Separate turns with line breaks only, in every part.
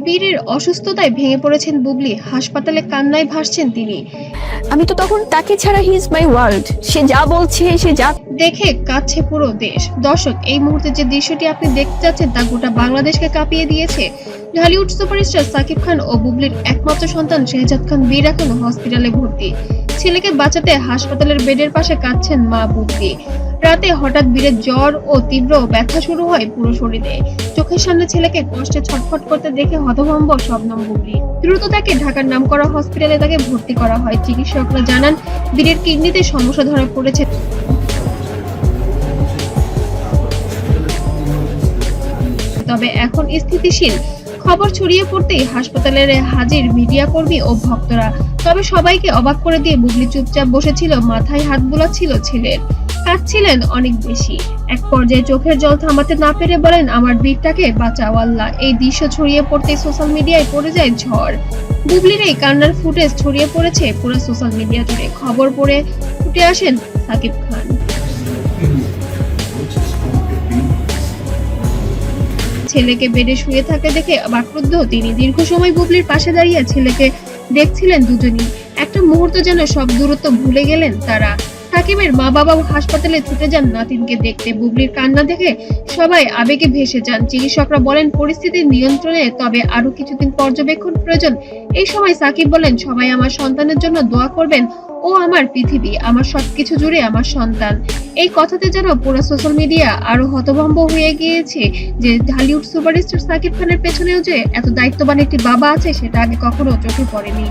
বীরের অসুস্থতায় ভেঙে পড়েছেন বুবলি, হাসপাতালে কান্নায় ভাসছেন তিনি।
আমি তো তখন তাকে ছাড়া হি ইজ মাই ওয়ার্ল্ড। সে যা বলছে, সে যা
দেখে কাঁদছে পুরো দেশ। দর্শক, এই মুহূর্তে যে দৃশ্যটি আপনি দেখতে যাচ্ছেন তা গোটা বাংলাদেশকে কাঁপিয়ে দিয়েছে। ঢালিউড সুপারস্টার সাকিব খান ও বুবলির একমাত্র সন্তান শেহজাদ খান বীর এখন হসপিটালে ভর্তি। ছেলেকে বাঁচাতে হাসপাতালের বেডের পাশে কাঁদছেন মা বুবলি। রাতে হঠাৎ বীরের জ্বর ও তীব্র ব্যথা শুরু হয় পুরো শরীরে। চোখের সামনে ছেলেকে কষ্টে ছটফট করতে দেখে হতভম্ব শবনম বুবলি। দ্রুত তাকে ঢাকার নামকরা হসপিটালে তাকে ভর্তি করা হয়। চিকিৎসকরা জানান বীরের কিডনিতে সমস্যা ধরা পড়েছে। তবে এখন স্থিতিশীল। খবর ছড়িয়ে পড়তেই হাসপাতালের হাজির মিডিয়া কর্মী ও ভক্তরা। তবে সবাইকে অবাক করে দিয়ে বুবলি চুপচাপ বসেছিল, মাথায় হাত বুলাচ্ছিল ছেলের। কাঁদছিলেন অনেক বেশি। এক পর্যায়ে চোখের জল থামাতে না পেরে বলেন, আমার বীরটাকে বাঁচাও আল্লাহ। এই দৃশ্য ছড়িয়ে পড়তেই সোশ্যাল মিডিয়ায় পড়ে যায় ঝড়। বুবলির এই কান্নার ফুটেজ ছড়িয়ে পড়েছে পুরো সোশ্যাল মিডিয়া জুড়ে। খবর পড়ে ছুটে আসেন সাকিব খান। ছেলেকে বেডে শুয়ে থাকতে দেখে বাকরুদ্ধ তিনি। দীর্ঘ সময় বুবলির পাশে দাঁড়িয়ে ছেলেকে দেখছিলেন দুজনই। একটা মুহূর্ত যেন সব দূরত্ব ভুলে গেলেন তারা। সাকিবের মা বাবাও হাসপাতালে ছুটে যান নাতিনকে দেখতে। বুবলির কান্না দেখে সবাই আবেগে ভেসে যান। চিকিৎসকরা বলেন পরিস্থিতি নিয়ন্ত্রণে, তবে আরো কিছুদিন পর্যবেক্ষণ প্রয়োজন। এই সময় সাকিব বলেন, সবাই আমার সন্তানের জন্য দোয়া করবেন। ও আমার পৃথিবী, আমার সবকিছু জুড়ে আমার সন্তান। এই কথাতে যেন পুরো সোশ্যাল মিডিয়া আরো হতভম্ব হয়ে গিয়েছে যে ঢালিউড সুপারস্টার সাকিব খানের পেছনেও যে এত দায়িত্ববান একটি বাবা আছে সেটা আগে কখনো চোখে পড়েনি।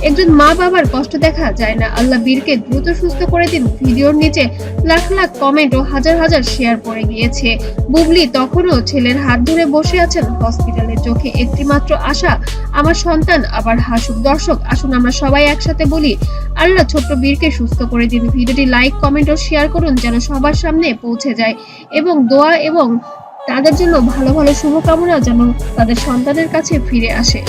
একজন মা বাবার কষ্ট দেখা যায় না। আল্লাহ বীরকে দ্রুত সুস্থ করে দিন। ভিডিওর নিচে লাখ লাখ কমেন্ট ও হাজার হাজার শেয়ার পড়ে গিয়েছে। বুবলি তখনও ছেলের হাত ধরে বসে আছেন হসপিটালে, চোখে একটি মাত্র আশা, আমার সন্তান আবার হাসুক। দর্শক, আসুন আমরা সবাই একসাথে বলি, আল্লাহ ছোট্ট বীরকে সুস্থ করে দিন। ভিডিওটি লাইক, কমেন্ট ও শেয়ার করুন যেন সবার সামনে পৌঁছে যায়, এবং দোয়া এবং তাদের জন্য ভালো ভালো শুভকামনা যেন তাদের সন্তানের কাছে ফিরে আসে।